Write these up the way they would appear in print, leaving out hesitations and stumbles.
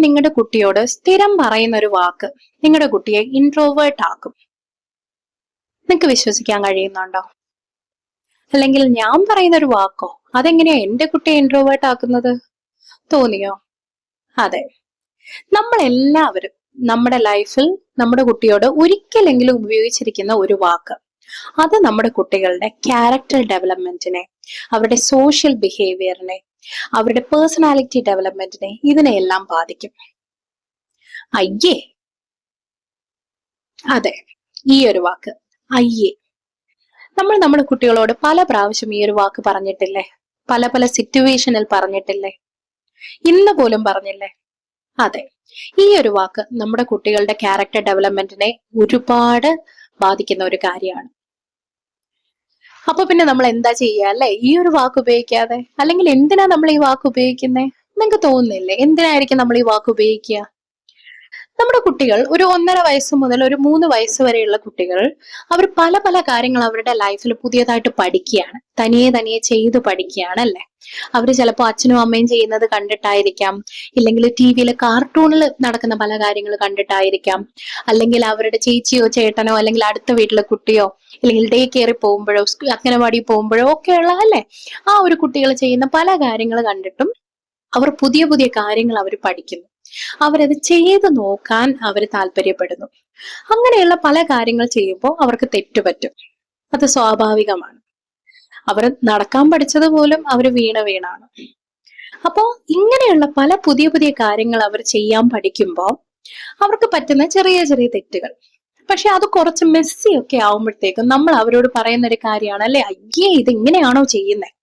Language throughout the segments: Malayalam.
നിങ്ങളുടെ കുട്ടിയോട് സ്ഥിരം പറയുന്ന ഒരു വാക്ക് നിങ്ങളുടെ കുട്ടിയെ ഇൻട്രോവേർട്ട് ആക്കും. നിങ്ങൾക്ക് വിശ്വസിക്കാൻ കഴിയുന്നുണ്ടോ? അല്ലെങ്കിൽ ഞാൻ പറയുന്ന ഒരു വാക്കോ അതെങ്ങനെയാ എന്റെ കുട്ടിയെ ഇൻട്രോവേർട്ട് ആക്കുന്നത്? തോന്നിയോ? അതെ, നമ്മളെല്ലാവരും നമ്മുടെ ലൈഫിൽ നമ്മുടെ കുട്ടിയോട് ഒരിക്കലെങ്കിലും ഉപയോഗിച്ചിരിക്കുന്ന ഒരു വാക്ക്, അത് നമ്മുടെ കുട്ടികളുടെ ക്യാരക്ടർ ഡെവലപ്മെന്റിനെ, അവരുടെ സോഷ്യൽ ബിഹേവിയറിനെ, അവരുടെ പേഴ്സണാലിറ്റി ഡെവലപ്മെന്റിനെ ഇതിനെയെല്ലാം ബാധിക്കും. അയ്യേ. അതെ, ഈ ഒരു വാക്ക് അയ്യേ. നമ്മൾ നമ്മുടെ കുട്ടികളോട് പല പ്രാവശ്യം ഈ ഒരു വാക്ക് പറഞ്ഞിട്ടില്ലേ? പല പല സിറ്റുവേഷനിൽ പറഞ്ഞിട്ടില്ലേ? ഇന്ന് പോലും പറഞ്ഞില്ലേ? അതെ, ഈ ഒരു വാക്ക് നമ്മുടെ കുട്ടികളുടെ ക്യാരക്ടർ ഡെവലപ്മെന്റിനെ ഒരുപാട് ബാധിക്കുന്ന ഒരു കാര്യമാണ്. അപ്പൊ പിന്നെ നമ്മൾ എന്താ ചെയ്യുക അല്ലെ ഈ ഒരു വാക്ക് ഉപയോഗിക്കാതെ? അല്ലെങ്കിൽ എന്തിനാ നമ്മൾ ഈ വാക്ക് ഉപയോഗിക്കുന്നേ? നിങ്ങൾക്ക് തോന്നുന്നില്ലേ എന്തിനായിരിക്കും നമ്മൾ ഈ വാക്ക് ഉപയോഗിക്കുക? നമ്മുടെ കുട്ടികൾ ഒരു 1.5 വയസ്സ് മുതൽ ഒരു 3 വയസ്സ് വരെയുള്ള കുട്ടികൾ അവർ പല പല കാര്യങ്ങൾ അവരുടെ ലൈഫിൽ പുതിയതായിട്ട് പഠിക്കുകയാണ്, തനിയെ തനിയെ ചെയ്ത് പഠിക്കുകയാണ് അല്ലെ. അവര് ചിലപ്പോൾ അച്ഛനും അമ്മയും ചെയ്യുന്നത് കണ്ടിട്ടായിരിക്കാം, ഇല്ലെങ്കിൽ ടി വിയിൽ കാർട്ടൂണിൽ നടക്കുന്ന പല കാര്യങ്ങൾ കണ്ടിട്ടായിരിക്കാം, അല്ലെങ്കിൽ അവരുടെ ചേച്ചിയോ ചേട്ടനോ അല്ലെങ്കിൽ അടുത്ത വീട്ടിലെ കുട്ടിയോ അല്ലെങ്കിൽ ഡേ കെയറിൽ പോകുമ്പോഴോ അംഗനവാടി പോകുമ്പോഴോ ഒക്കെയുള്ള അല്ലെ ആ ഒരു കുട്ടികൾ ചെയ്യുന്ന പല കാര്യങ്ങൾ കണ്ടിട്ടും അവർ പുതിയ പുതിയ കാര്യങ്ങൾ അവർ പഠിക്കുന്നു, അവരത് ചെയ്ത് നോക്കാൻ അവർ താല്പര്യപ്പെടുന്നു. അങ്ങനെയുള്ള പല കാര്യങ്ങൾ ചെയ്യുമ്പോൾ അവർക്ക് തെറ്റുപറ്റും, അത് സ്വാഭാവികമാണ്. അവർ നടക്കാൻ പഠിച്ചത് പോലും അവർ വീണാണ്. അപ്പോ ഇങ്ങനെയുള്ള പല പുതിയ പുതിയ കാര്യങ്ങൾ അവർ ചെയ്യാൻ പഠിക്കുമ്പോൾ അവർക്ക് പറ്റുന്ന ചെറിയ ചെറിയ തെറ്റുകൾ, പക്ഷെ അത് കുറച്ച് മെസ്സി ഒക്കെ ആവുമ്പോഴത്തേക്കും നമ്മൾ അവരോട് പറയുന്ന ഒരു കാര്യമാണ് അല്ലെ, അയ്യേ ഇത് ഇങ്ങനെയാണോ ചെയ്യുന്നത്?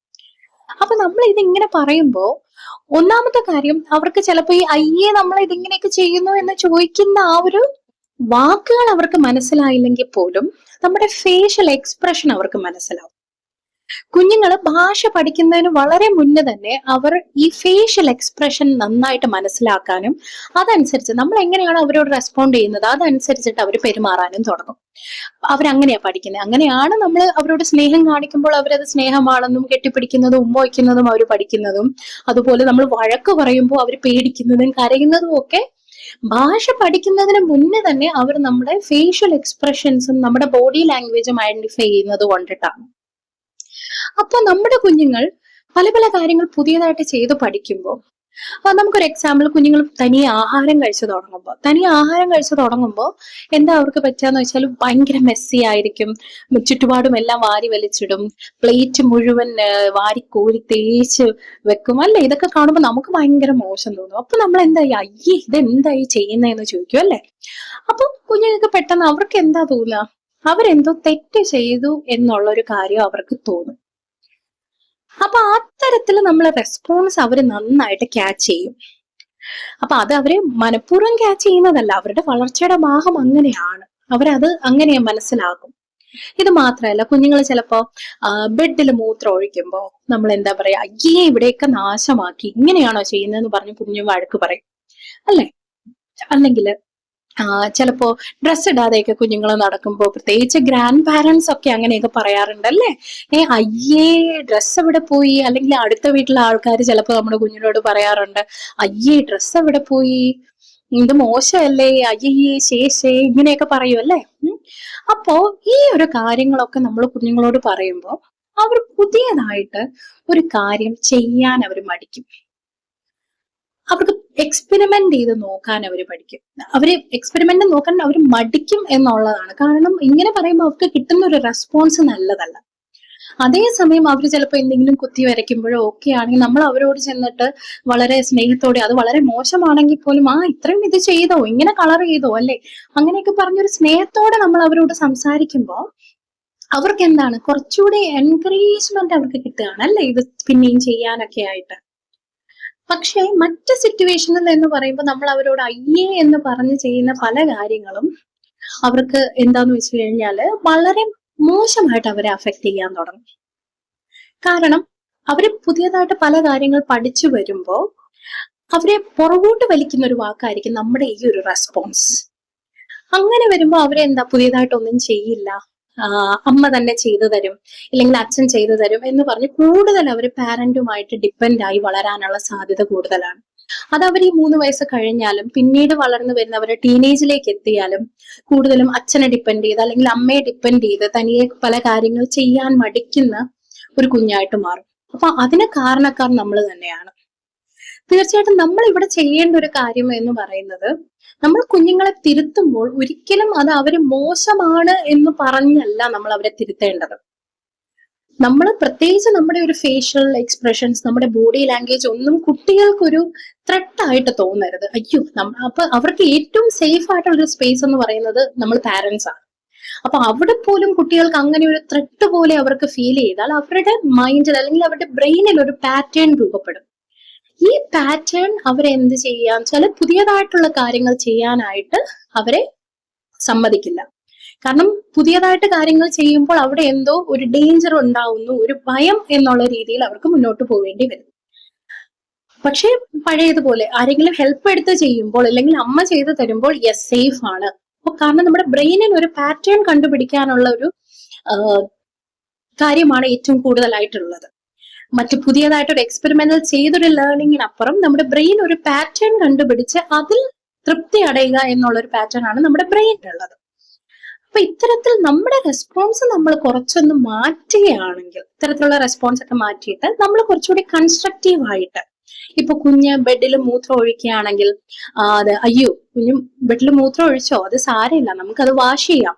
അപ്പൊ നമ്മൾ ഇതിങ്ങനെ പറയുമ്പോ ഒന്നാമത്തെ കാര്യം അവർക്ക് ചിലപ്പോ ഈ അയ്യേ നമ്മൾ ഇതിങ്ങനെയൊക്കെ ചെയ്യുന്നു എന്ന് ചോദിക്കുന്ന ആ ഒരു വാക്കുകൾ അവർക്ക് മനസ്സിലായില്ലെങ്കിൽ പോലും നമ്മുടെ ഫേഷ്യൽ എക്സ്പ്രഷൻ അവർക്ക് മനസ്സിലാവും. കുഞ്ഞുങ്ങൾ ഭാഷ പഠിക്കുന്നതിന് വളരെ മുന്നേ തന്നെ അവർ ഈ ഫേഷ്യൽ എക്സ്പ്രഷൻ നന്നായിട്ട് മനസ്സിലാക്കാനും അതനുസരിച്ച് നമ്മൾ എങ്ങനെയാണ് അവരോട് റെസ്പോണ്ട് ചെയ്യുന്നത് അതനുസരിച്ചിട്ട് അവർ പെരുമാറാനും തുടങ്ങും. അവരങ്ങനെയാ പഠിക്കുന്നത്. അങ്ങനെയാണ് നമ്മൾ അവരോട് സ്നേഹം കാണിക്കുമ്പോൾ അവരത് സ്നേഹമാണെന്നും കെട്ടിപ്പിടിക്കുന്നതും ഉമ്മ വയ്ക്കുന്നതും അവർ പഠിക്കുന്നതും, അതുപോലെ നമ്മൾ വഴക്ക് പറയുമ്പോൾ അവർ പേടിക്കുന്നതും കരയുന്നതും ഒക്കെ ഭാഷ പഠിക്കുന്നതിന് മുന്നേ തന്നെ അവർ നമ്മുടെ ഫേഷ്യൽ എക്സ്പ്രഷൻസും നമ്മുടെ ബോഡി ലാംഗ്വേജും ഐഡന്റിഫൈ ചെയ്യുന്നത് കൊണ്ടിട്ടാണ്. അപ്പൊ നമ്മുടെ കുഞ്ഞുങ്ങൾ പല പല കാര്യങ്ങൾ പുതിയതായിട്ട് ചെയ്ത് പഠിക്കുമ്പോൾ നമുക്കൊരു എക്സാമ്പിൾ, കുഞ്ഞുങ്ങൾ തനിയെ ആഹാരം കഴിച്ചു തുടങ്ങുമ്പോൾ എന്താ അവർക്ക് പറ്റുകയെന്ന് വെച്ചാൽ ഭയങ്കര മെസ്സി ആയിരിക്കും, ചുറ്റുപാടും എല്ലാം വാരി വലിച്ചിടും, പ്ലേറ്റ് മുഴുവൻ വാരി കോരി തേച്ച് വെക്കും അല്ലെ. ഇതൊക്കെ കാണുമ്പോൾ നമുക്ക് ഭയങ്കര മോശം തോന്നും. അപ്പൊ നമ്മൾ എന്തായി അയ്യേ ഇതെന്തായി ചെയ്യുന്നതെന്ന് ചോദിക്കും അല്ലെ. അപ്പൊ കുഞ്ഞുങ്ങൾക്ക് പെട്ടെന്ന് അവർക്ക് എന്താ തോന്നുക, അവരെന്തോ തെറ്റ് ചെയ്തു എന്നുള്ള ഒരു കാര്യം അവർക്ക് തോന്നും. അപ്പൊ അത്തരത്തിൽ നമ്മൾ റെസ്പോൺസ് അവര് നന്നായിട്ട് ക്യാച്ച് ചെയ്യും. അപ്പൊ അത് അവര് മനഃപൂർവ്വം ക്യാച്ച് ചെയ്യുന്നതല്ല, അവരുടെ വളർച്ചയുടെ ഭാഗം അങ്ങനെയാണ്, അവരത് അങ്ങനെ മനസ്സിലാക്കും. ഇത് മാത്രമല്ല, കുഞ്ഞുങ്ങൾ ചിലപ്പോ ബെഡിൽ മൂത്രം ഒഴിക്കുമ്പോ നമ്മൾ എന്താ പറയാ, അയ്യേ ഇവിടെയൊക്കെ നാശമാക്കി, ഇങ്ങനെയാണോ ചെയ്യുന്നതെന്ന് പറഞ്ഞ് കുഞ്ഞു വഴക്ക് പറയും അല്ലെ. അല്ലെങ്കിൽ ചിലപ്പോ ഡ്രസ്സ് ഇടാതെയൊക്കെ കുഞ്ഞുങ്ങൾ നടക്കുമ്പോൾ, പ്രത്യേകിച്ച് ഗ്രാൻഡ് പാരന്റ്സ് ഒക്കെ അങ്ങനെയൊക്കെ പറയാറുണ്ടല്ലേ, അയ്യേ ഡ്രസ്സ് എവിടെ പോയി, അല്ലെങ്കിൽ അടുത്ത വീട്ടിലെ ആൾക്കാർ ചിലപ്പോ നമ്മുടെ കുഞ്ഞിനോട് പറയാറുണ്ട്, അയ്യേ ഡ്രസ്സ് എവിടെ പോയി, ഇത് മോശമല്ലേ, അയ്യേ ശേഷേ, ഇങ്ങനെയൊക്കെ പറയും അല്ലേ. അപ്പോ ഈ ഒരു കാര്യങ്ങളൊക്കെ നമ്മൾ കുഞ്ഞുങ്ങളോട് പറയുമ്പോൾ അവർ പുതിയതായിട്ട് ഒരു കാര്യം ചെയ്യാൻ അവർ മടിക്കും. അവർക്ക് എക്സ്പെരിമെന്റ് ചെയ്ത് നോക്കാൻ അവർ പഠിക്കും. അവര് എക്സ്പെരിമെന്റ് നോക്കാൻ അവർ മടിക്കും എന്നുള്ളതാണ്. കാരണം ഇങ്ങനെ പറയുമ്പോൾ അവർക്ക് കിട്ടുന്ന ഒരു റെസ്പോൺസ് നല്ലതല്ല. അതേസമയം അവർ ചിലപ്പോൾ എന്തെങ്കിലും കുത്തി വരയ്ക്കുമ്പോഴോ ഒക്കെ ആണെങ്കിൽ നമ്മൾ അവരോട് ചെന്നിട്ട് വളരെ സ്നേഹത്തോടെ, അത് വളരെ മോശമാണെങ്കിൽ പോലും ഇത്രയും ഇത് ചെയ്തോ, ഇങ്ങനെ കളർ ചെയ്തോ അല്ലെ, അങ്ങനെയൊക്കെ പറഞ്ഞൊരു സ്നേഹത്തോടെ നമ്മൾ അവരോട് സംസാരിക്കുമ്പോൾ അവർക്ക് എന്താണ് കുറച്ചുകൂടി എൻകറേജ്മെന്റ് അവർക്ക് കിട്ടുകയാണ് അല്ലെ, ഇത് പിന്നെയും ചെയ്യാനൊക്കെ ആയിട്ട്. പക്ഷെ മറ്റ് സിറ്റുവേഷനിൽ എന്ന് പറയുമ്പോൾ നമ്മൾ അവരോട് അയ്യേ എന്ന് പറഞ്ഞ് ചെയ്യുന്ന പല കാര്യങ്ങളും അവർക്ക് എന്താന്ന് വെച്ച് കഴിഞ്ഞാല് വളരെ മോശമായിട്ട് അവരെ അഫക്ട് ചെയ്യാൻ തുടങ്ങും. കാരണം അവര് പുതിയതായിട്ട് പല കാര്യങ്ങൾ പഠിച്ചു വരുമ്പോൾ അവരെ പുറകോട്ട് വലിക്കുന്ന ഒരു വാക്കായിരിക്കും നമ്മുടെ ഈ ഒരു റെസ്പോൺസ്. അങ്ങനെ വരുമ്പോൾ അവരെ പുതിയതായിട്ടൊന്നും ചെയ്യില്ല, അമ്മ തന്നെ ചെയ്തു തരും, ഇല്ലെങ്കിൽ അച്ഛൻ ചെയ്തു തരും എന്ന് പറഞ്ഞ് കൂടുതൽ അവർ പാരന്റുമായിട്ട് ഡിപ്പെൻഡ് ആയി വളരാനുള്ള സാധ്യത കൂടുതലാണ്. അത് അവർ ഈ 3 വയസ്സ് കഴിഞ്ഞാലും പിന്നീട് വളർന്നു വരുന്നവരെ ടീനേജിലേക്ക് എത്തിയാലും കൂടുതലും അച്ഛനെ ഡിപ്പെൻഡ് ചെയ്ത് അല്ലെങ്കിൽ അമ്മയെ ഡിപ്പെൻഡ് ചെയ്ത് തനിയെ പല കാര്യങ്ങൾ ചെയ്യാൻ മടിക്കുന്ന ഒരു കുഞ്ഞായിട്ട് മാറും. അപ്പൊ അതിന് കാരണക്കാർ നമ്മൾ തന്നെയാണ്. തീർച്ചയായിട്ടും നമ്മൾ ഇവിടെ ചെയ്യേണ്ട ഒരു കാര്യം എന്ന് പറയുന്നത്, നമ്മൾ കുഞ്ഞുങ്ങളെ തിരുത്തുമ്പോൾ ഒരിക്കലും അത് അവര് മോശമാണ് എന്ന് പറഞ്ഞല്ല നമ്മൾ അവരെ തിരുത്തേണ്ടത്. നമ്മൾ പ്രത്യേകിച്ച് നമ്മുടെ ഒരു ഫേഷ്യൽ എക്സ്പ്രഷൻസ്, നമ്മുടെ ബോഡി ലാംഗ്വേജ് ഒന്നും കുട്ടികൾക്കൊരു ത്രെട്ട് ആയിട്ട് തോന്നരുത്. അയ്യോ, അപ്പൊ അവർക്ക് ഏറ്റവും സേഫ് ആയിട്ടുള്ള ഒരു സ്പേസ് എന്ന് പറയുന്നത് നമ്മൾ പാരന്റ്സ് ആണ്. അപ്പൊ അവിടെ പോലും കുട്ടികൾക്ക് അങ്ങനെ ഒരു ത്രെട്ട് പോലെ അവർക്ക് ഫീൽ ചെയ്താൽ അവരുടെ മൈൻഡിൽ അല്ലെങ്കിൽ അവരുടെ ബ്രെയിനിൽ ഒരു പാറ്റേൺ രൂപപ്പെടും. ഈ പാറ്റേൺ അവരെ എന്ത് ചെയ്യാം, ചില പുതിയതായിട്ടുള്ള കാര്യങ്ങൾ ചെയ്യാനായിട്ട് അവരെ സമ്മതിക്കില്ല. കാരണം പുതിയതായിട്ട് കാര്യങ്ങൾ ചെയ്യുമ്പോൾ അവിടെ എന്തോ ഒരു ഡേഞ്ചർ ഉണ്ടാവുന്നു, ഒരു ഭയം എന്നുള്ള രീതിയിൽ അവർക്ക് മുന്നോട്ട് പോവേണ്ടി വരും. പക്ഷെ പഴയതുപോലെ ആരെങ്കിലും ഹെൽപ്പ് എടുത്ത് ചെയ്യുമ്പോൾ അല്ലെങ്കിൽ അമ്മ ചെയ്ത് തരുമ്പോൾ യെസ്, സേഫ് ആണ്. അപ്പൊ കാരണം നമ്മുടെ ബ്രെയിനിൽ ഒരു പാറ്റേൺ കണ്ടുപിടിക്കാനുള്ള ഒരു കാര്യമാണ് ഏറ്റവും കൂടുതലായിട്ടുള്ളത്. മറ്റു പുതിയതായിട്ടൊരു എക്സ്പെരിമെന്റൽ ചെയ്തൊരു ലേണിങ്ങിനപ്പുറം നമ്മുടെ ബ്രെയിൻ ഒരു പാറ്റേൺ കണ്ടുപിടിച്ച് അതിൽ തൃപ്തി അടയുക എന്നുള്ള ഒരു പാറ്റേൺ ആണ് നമ്മുടെ ബ്രെയിനിലുള്ളത്. അപ്പൊ ഇത്തരത്തിൽ നമ്മുടെ റെസ്പോൺസ് നമ്മൾ കുറച്ചൊന്ന് മാറ്റുകയാണെങ്കിൽ, ഇത്തരത്തിലുള്ള റെസ്പോൺസ് ഒക്കെ മാറ്റിയിട്ട് നമ്മൾ കുറച്ചുകൂടി കൺസ്ട്രക്റ്റീവ് ആയിട്ട്, ഇപ്പൊ കുഞ്ഞ് ബെഡിൽ മൂത്രം ഒഴിക്കുകയാണെങ്കിൽ അത് അയ്യോ കുഞ്ഞു ബെഡിൽ മൂത്രം ഒഴിച്ചോ, അത് സാരമില്ല, നമുക്കത് വാഷ് ചെയ്യാം,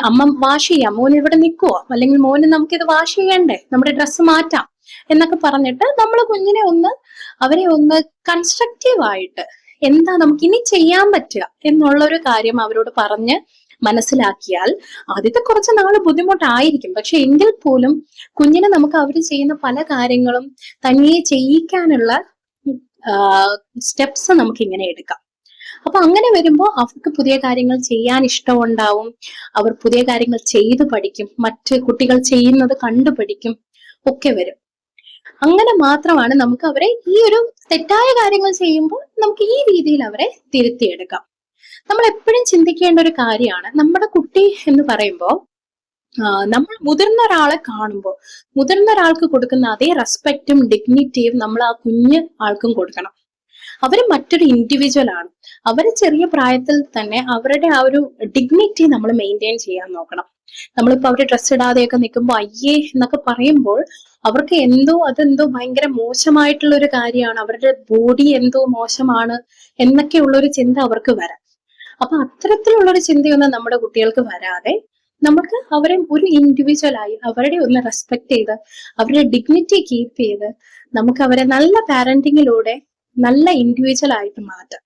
അമ്മ വാഷ് ചെയ്യാം, മോൻ ഇവിടെ നിൽക്കുവോ, അല്ലെങ്കിൽ മോന് നമുക്കിത് വാഷ് ചെയ്യണ്ടേ, നമ്മുടെ ഡ്രസ്സ് മാറ്റാം എന്നൊക്കെ പറഞ്ഞിട്ട് നമ്മൾ കുഞ്ഞിനെ അവരെ ഒന്ന് കൺസ്ട്രക്റ്റീവ് ആയിട്ട് എന്താ നമുക്ക് ഇനി ചെയ്യാൻ പറ്റുക എന്നുള്ളൊരു കാര്യം അവരോട് പറഞ്ഞ് മനസ്സിലാക്കിയാൽ ആദ്യത്തെ കുറച്ച് നാള് ബുദ്ധിമുട്ടായിരിക്കും. പക്ഷെ എങ്കിൽ പോലും കുഞ്ഞിനെ നമുക്ക് അവർ ചെയ്യുന്ന പല കാര്യങ്ങളും തനിയെ ചെയ്യിക്കാനുള്ള സ്റ്റെപ്സ് നമുക്ക് ഇങ്ങനെ എടുക്കാം. അപ്പൊ അങ്ങനെ വരുമ്പോൾ അവർക്ക് പുതിയ കാര്യങ്ങൾ ചെയ്യാൻ ഇഷ്ടമുണ്ടാവും, അവർ പുതിയ കാര്യങ്ങൾ ചെയ്തു പഠിക്കും, മറ്റ് കുട്ടികൾ ചെയ്യുന്നത് കണ്ടു പഠിക്കും ഒക്കെ വരും. അങ്ങനെ മാത്രമാണ് നമുക്ക് അവരെ ഈ ഒരു തെറ്റായ കാര്യങ്ങൾ ചെയ്യുമ്പോൾ നമുക്ക് ഈ രീതിയിൽ അവരെ തിരുത്തിയെടുക്കാം. നമ്മൾ എപ്പോഴും ചിന്തിക്കേണ്ട ഒരു കാര്യമാണ്, നമ്മുടെ കുട്ടി എന്ന് പറയുമ്പോൾ നമ്മൾ മുതിർന്ന ഒരാളെ കാണുമ്പോൾ മുതിർന്ന ഒരാൾക്ക് കൊടുക്കുന്ന അതേ റെസ്പെക്റ്റും ഡിഗ്നിറ്റിയും നമ്മൾ ആ കുഞ്ഞ് ആൾക്കും കൊടുക്കണം. അവര് മറ്റൊരു ഇൻഡിവിജ്വൽ ആണ്. അവര് ചെറിയ പ്രായത്തിൽ തന്നെ അവരുടെ ആ ഒരു ഡിഗ്നിറ്റി നമ്മൾ മെയിൻറ്റെയിൻ ചെയ്യാൻ നോക്കണം. നമ്മളിപ്പോ അവര് ഡ്രസ്സ് ഇടാതെയൊക്കെ നിൽക്കുമ്പോൾ അയ്യേ എന്നൊക്കെ പറയുമ്പോൾ അവർക്ക് അതെന്തോ ഭയങ്കര മോശമായിട്ടുള്ള ഒരു കാര്യമാണ്, അവരുടെ ബോഡി എന്തോ മോശമാണ് എന്നൊക്കെയുള്ള ഒരു ചിന്ത അവർക്ക് വരാം. അപ്പൊ അത്തരത്തിലുള്ളൊരു ചിന്തയൊന്നും നമ്മുടെ കുട്ടികൾക്ക് വരാതെ നമുക്ക് അവരെ ഒരു ഇൻഡിവിജ്വൽ ആയി അവരുടെ ഒന്ന് റെസ്പെക്ട് ചെയ്ത് അവരുടെ ഡിഗ്നിറ്റി കീപ്പ് ചെയ്ത് നമുക്ക് അവരെ നല്ല പാരന്റിങ്ങിലൂടെ നല്ല ഇൻഡിവിജ്വൽ ആയിട്ട് മാറ്റാം.